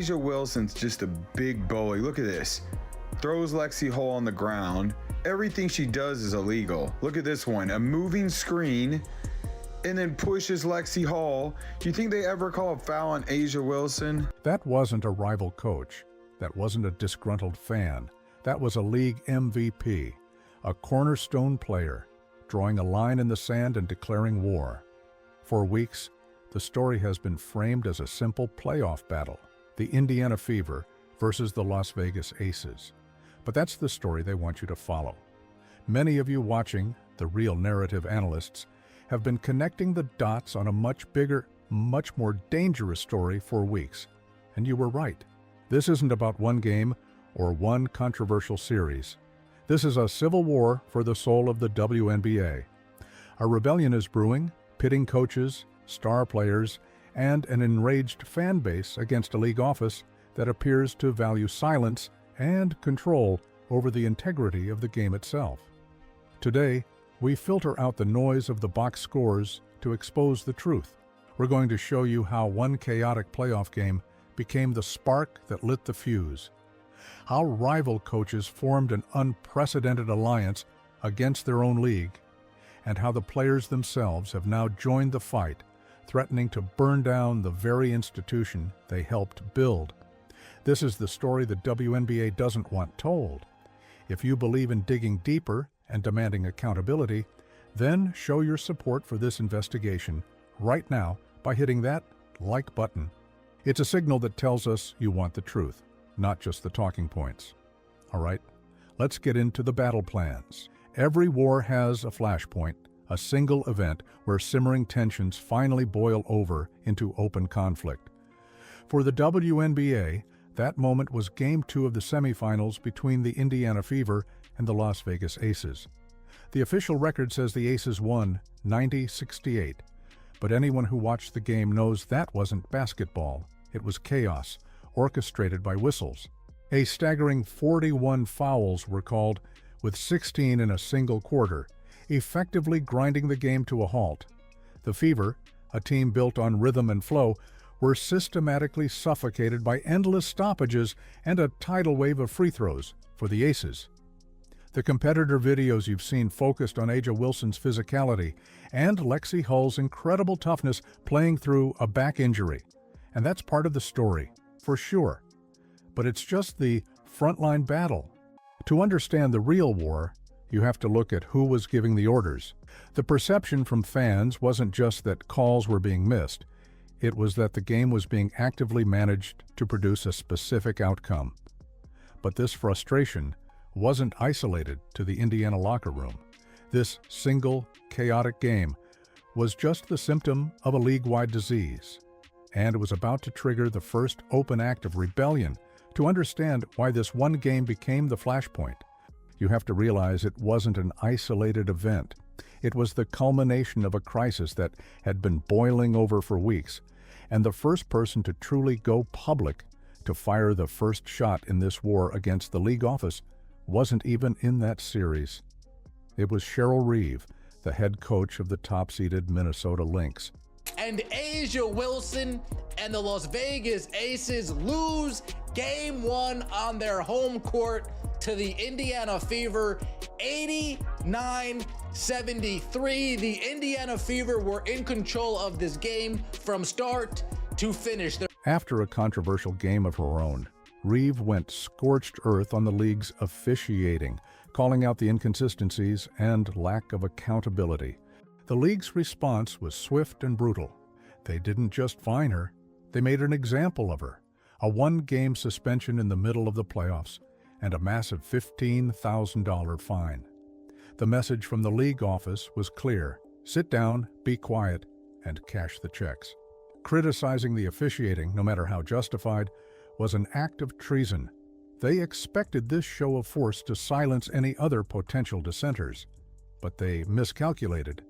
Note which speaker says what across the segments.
Speaker 1: A'ja Wilson's just a big bully. Look at this. Throws Lexi Hull on the ground. Everything she does is illegal. Look at this one. A moving screen and then pushes Lexi Hull. Do you think they ever call a foul on A'ja Wilson?
Speaker 2: That wasn't a rival coach. That wasn't a disgruntled fan. That was a league MVP, a cornerstone player, drawing a line in the sand and declaring war. For weeks, the story has been framed as a simple playoff battle, the Indiana Fever versus the Las Vegas Aces. But that's the story they want you to follow. Many of you watching, the real narrative analysts, have been connecting the dots on a much bigger, much more dangerous story for weeks. And you were right. This isn't about one game or one controversial series. This is a civil war for the soul of the WNBA. A rebellion is brewing, pitting coaches, star players, and an enraged fan base against a league office that appears to value silence and control over the integrity of the game itself. Today, we filter out the noise of the box scores to expose the truth. We're going to show you how one chaotic playoff game became the spark that lit the fuse, how rival coaches formed an unprecedented alliance against their own league, and how the players themselves have now joined the fight, threatening to burn down the very institution they helped build. This is the story the WNBA doesn't want told. If you believe in digging deeper and demanding accountability, then show your support for this investigation right now by hitting that like button. It's a signal that tells us you want the truth, not just the talking points. All right, let's get into the battle plans. Every war has a flashpoint, a single event where simmering tensions finally boil over into open conflict. For the WNBA, that moment was Game 2 of the semifinals between the Indiana Fever and the Las Vegas Aces. The official record says the Aces won 90-68, but anyone who watched the game knows that wasn't basketball. It was chaos, orchestrated by whistles. A staggering 41 fouls were called, with 16 in a single quarter, effectively grinding the game to a halt. The Fever, a team built on rhythm and flow, were systematically suffocated by endless stoppages and a tidal wave of free throws for the Aces. The competitor videos you've seen focused on A'ja Wilson's physicality and Lexi Hull's incredible toughness playing through a back injury. And that's part of the story, for sure. But it's just the frontline battle. To understand the real war, you have to look at who was giving the orders. The perception from fans wasn't just that calls were being missed. It was that the game was being actively managed to produce a specific outcome. But this frustration wasn't isolated to the Indiana locker room. This single, chaotic game was just the symptom of a league-wide disease, and it was about to trigger the first open act of rebellion. To understand why this one game became the flashpoint, you have to realize it wasn't an isolated event. It was the culmination of a crisis that had been boiling over for weeks, and the first person to truly go public, to fire the first shot in this war against the league office, wasn't even in that series. It was Cheryl Reeve, the head coach of the top-seeded Minnesota Lynx.
Speaker 3: And A'ja Wilson and the Las Vegas Aces lose Game 1 on their home court to the Indiana Fever, 89-73. The Indiana Fever were in control of this game from start to finish.
Speaker 2: After a controversial game of her own, Reeve went scorched earth on the league's officiating, calling out the inconsistencies and lack of accountability. The league's response was swift and brutal. They didn't just fine her, they made an example of her. A one-game suspension in the middle of the playoffs and a massive $15,000 fine. The message from the league office was clear: sit down, be quiet, and cash the checks. Criticizing the officiating, no matter how justified, was an act of treason. They expected this show of force to silence any other potential dissenters, but they miscalculated.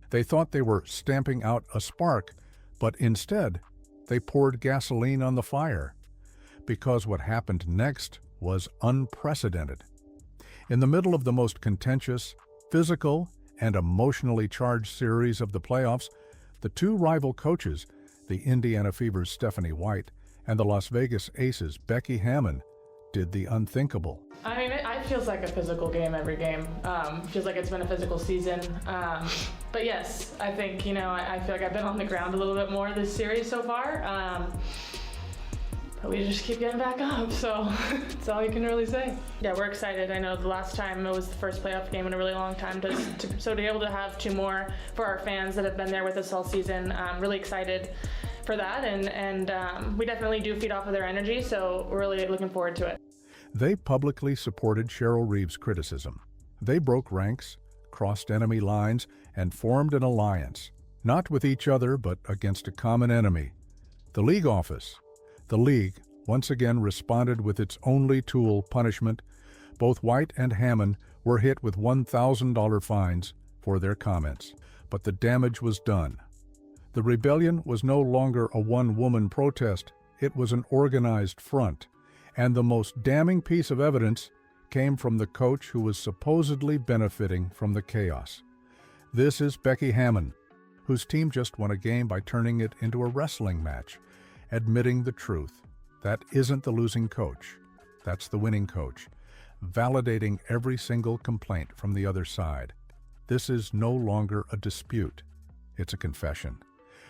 Speaker 2: They thought they were stamping out a spark, but instead, they poured gasoline on the fire. Because what happened next was unprecedented. In the middle of the most contentious, physical, and emotionally charged series of the playoffs, the two rival coaches, the Indiana Fever's Stephanie White and the Las Vegas Aces' Becky Hammon did the unthinkable.
Speaker 4: I mean, it feels like a physical game every game. Feels like it's been a physical season. But yes, I think, I feel like I've been on the ground a little bit more this series so far. But we just keep getting back up, so that's all you can really say. Yeah, we're excited. I know the last time it was the first playoff game in a really long time, so to be able to have 2 more for our fans that have been there with us all season, I'm really excited for that, and we definitely do feed off of their energy, so we're really looking forward to it.
Speaker 2: They publicly supported Cheryl Reeve's criticism. They broke ranks, crossed enemy lines, and formed an alliance, not with each other, but against a common enemy, the league office. The league once again responded with its only tool, punishment. Both White and Hammon were hit with $1,000 fines for their comments, but the damage was done. The rebellion was no longer a one-woman protest, it was an organized front, and the most damning piece of evidence came from the coach who was supposedly benefiting from the chaos. This is Becky Hammon, whose team just won a game by turning it into a wrestling match, admitting the truth. That isn't the losing coach, that's the winning coach, validating every single complaint from the other side. This is no longer a dispute, it's a confession.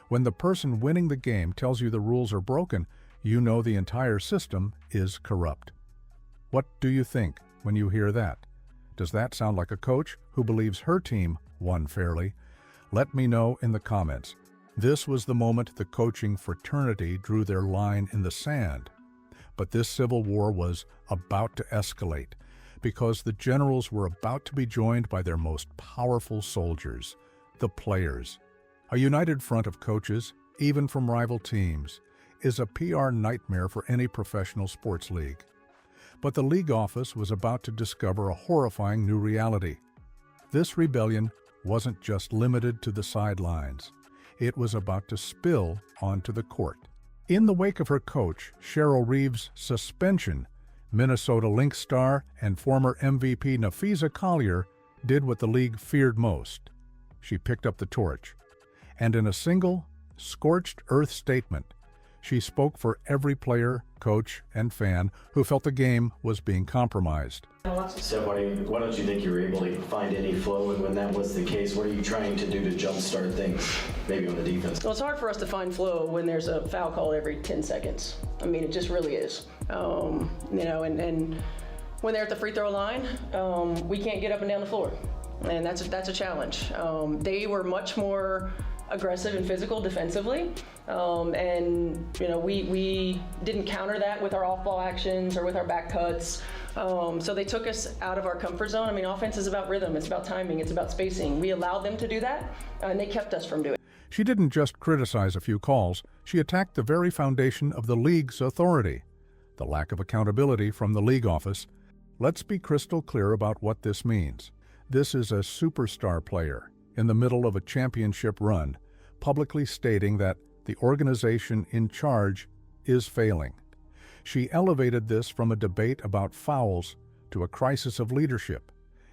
Speaker 2: When the person winning the game tells you the rules are broken, you know the entire system is corrupt. What do you think when you hear that? Does that sound like a coach who believes her team won fairly? Let me know in the comments. This was the moment the coaching fraternity drew their line in the sand. But this civil war was about to escalate because the generals were about to be joined by their most powerful soldiers, the players. A united front of coaches, even from rival teams, is a PR nightmare for any professional sports league. But the league office was about to discover a horrifying new reality. This rebellion wasn't just limited to the sidelines. It was about to spill onto the court. In the wake of her coach, Cheryl Reeve's suspension, Minnesota Lynx star and former MVP Napheesa Collier did what the league feared most. She picked up the torch, and in a single, scorched earth statement, she spoke for every player, coach, and fan who felt the game was being compromised.
Speaker 5: So why don't you think you were able to find any flow, and when that was the case, what are you trying to do to jumpstart things, maybe on the defense?
Speaker 6: Well, it's hard for us to find flow when there's a foul call every 10 seconds. I mean, it just really is. And when they're at the free throw line, we can't get up and down the floor, and that's a challenge. They were much more aggressive and physical defensively, we didn't counter that with our off-ball actions or with our back cuts. So they took us out of our comfort zone. I mean, offense is about rhythm, it's about timing, it's about spacing. We allowed them to do that, and they kept us from doing it.
Speaker 2: She didn't just criticize a few calls, she attacked the very foundation of the league's authority, the lack of accountability from the league office. Let's be crystal clear about what this means. This is a superstar player in the middle of a championship run, publicly stating that the organization in charge is failing. She elevated this from a debate about fouls to a crisis of leadership.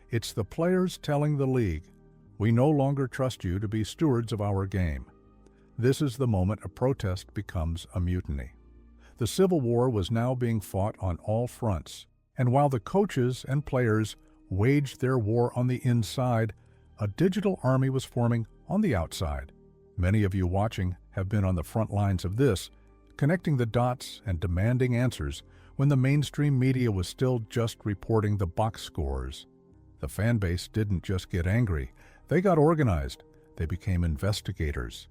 Speaker 2: It's the players telling the league, "We no longer trust you to be stewards of our game." This is the moment a protest becomes a mutiny. The Civil War was now being fought on all fronts, and while the coaches and players waged their war on the inside, a digital army was forming on the outside. Many of you watching have been on the front lines of this, connecting the dots and demanding answers when the mainstream media was still just reporting the box scores. The fan base didn't just get angry, they got organized. They became investigators.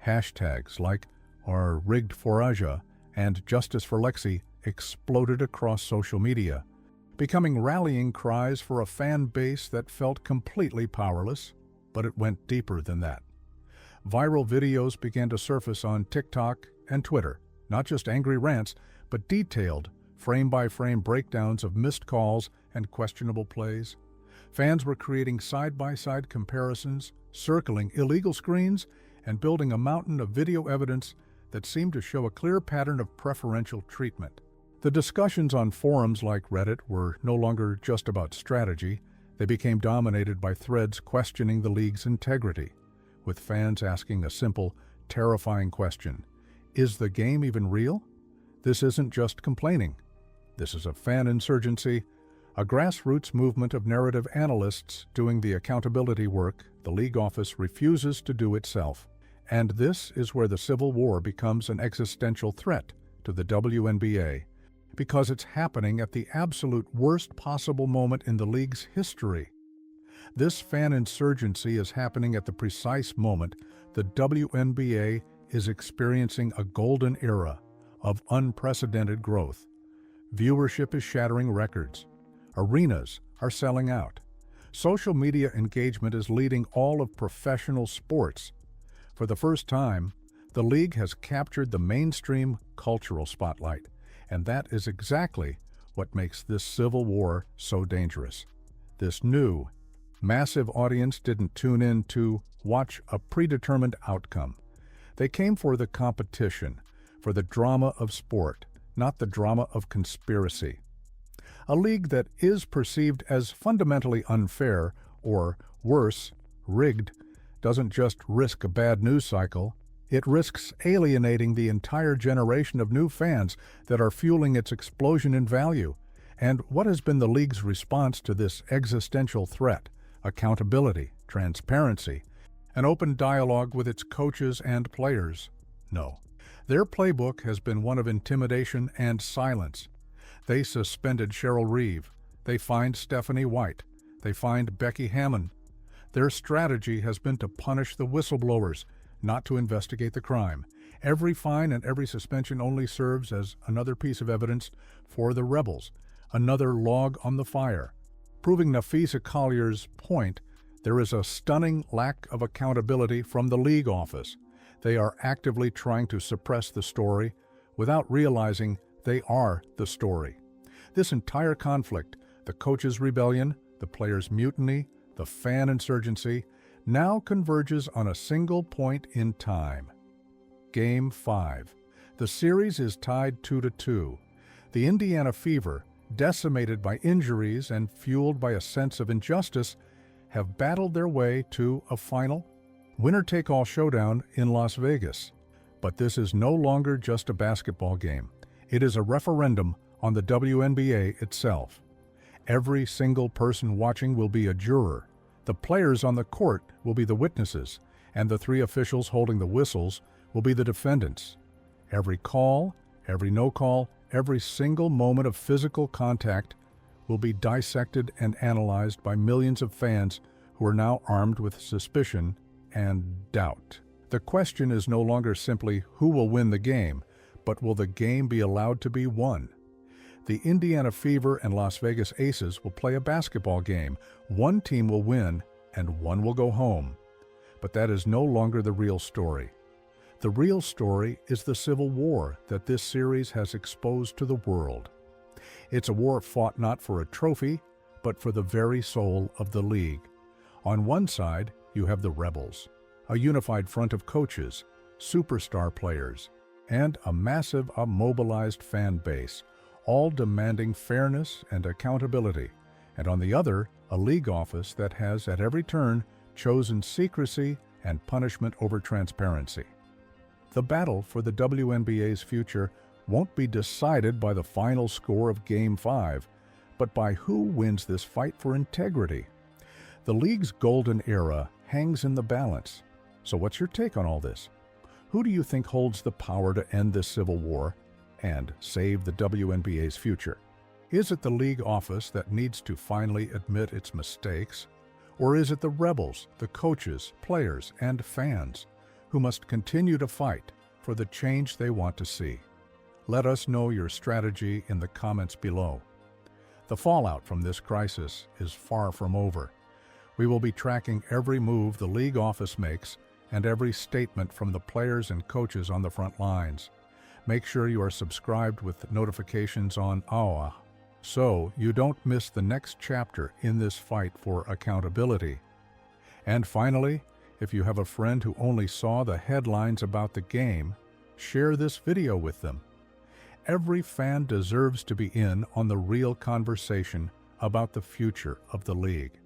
Speaker 2: Hashtags like "Our rigged for Aja" and "Justice for Lexi" exploded across social media, becoming rallying cries for a fan base that felt completely powerless, but it went deeper than that. Viral videos began to surface on TikTok and Twitter, not just angry rants, but detailed, frame-by-frame breakdowns of missed calls and questionable plays. Fans were creating side-by-side comparisons, circling illegal screens, and building a mountain of video evidence that seemed to show a clear pattern of preferential treatment. The discussions on forums like Reddit were no longer just about strategy. They became dominated by threads questioning the league's integrity, with fans asking a simple, terrifying question: is the game even real? This isn't just complaining. This is a fan insurgency, a grassroots movement of narrative analysts doing the accountability work the league office refuses to do itself. And this is where the Civil War becomes an existential threat to the WNBA, because it's happening at the absolute worst possible moment in the league's history. This fan insurgency is happening at the precise moment the WNBA is experiencing a golden era of unprecedented growth. Viewership is shattering records. Arenas are selling out. Social media engagement is leading all of professional sports. For the first time, the league has captured the mainstream cultural spotlight, and that is exactly what makes this Civil War so dangerous. This new, massive audience didn't tune in to watch a predetermined outcome. They came for the competition, for the drama of sport, not the drama of conspiracy. A league that is perceived as fundamentally unfair, or worse, rigged, doesn't just risk a bad news cycle, it risks alienating the entire generation of new fans that are fueling its explosion in value. And what has been the league's response to this existential threat? Accountability, transparency, an open dialogue with its coaches and players? No. Their playbook has been one of intimidation and silence. They suspended Cheryl Reeve. They fined Stephanie White. They fined Becky Hammon. Their strategy has been to punish the whistleblowers, not to investigate the crime. Every fine and every suspension only serves as another piece of evidence for the rebels, another log on the fire. Proving Napheesa Collier's point, there is a stunning lack of accountability from the league office. They are actively trying to suppress the story without realizing they are the story. This entire conflict, the coaches' rebellion, the players' mutiny, the fan insurgency, now converges on a single point in time. Game 5. The series is tied 2-2. The Indiana Fever, decimated by injuries and fueled by a sense of injustice, have battled their way to a final winner-take-all showdown in Las Vegas. But this is no longer just a basketball game. It is a referendum on the WNBA itself. Every single person watching will be a juror. The players on the court will be the witnesses, and the 3 officials holding the whistles will be the defendants. Every call, every no call, every single moment of physical contact will be dissected and analyzed by millions of fans who are now armed with suspicion and doubt. The question is no longer simply who will win the game, but will the game be allowed to be won? The Indiana Fever and Las Vegas Aces will play a basketball game. One team will win and one will go home. But that is no longer the real story. The real story is the Civil War that this series has exposed to the world. It's a war fought not for a trophy, but for the very soul of the league. On one side, you have the rebels, a unified front of coaches, superstar players, and a massive, mobilized fan base, all demanding fairness and accountability, and on the other, a league office that has, at every turn, chosen secrecy and punishment over transparency. The battle for the WNBA's future won't be decided by the final score of Game 5, but by who wins this fight for integrity. The league's golden era hangs in the balance. So what's your take on all this? Who do you think holds the power to end this civil war and save the WNBA's future? Is it the league office that needs to finally admit its mistakes? Or is it the rebels, the coaches, players, and fans who must continue to fight for the change they want to see? Let us know your strategy in the comments below. The fallout from this crisis is far from over. We will be tracking every move the league office makes and every statement from the players and coaches on the front lines. Make sure you are subscribed with notifications on AWA so you don't miss the next chapter in this fight for accountability. And finally, if you have a friend who only saw the headlines about the game, share this video with them. Every fan deserves to be in on the real conversation about the future of the league.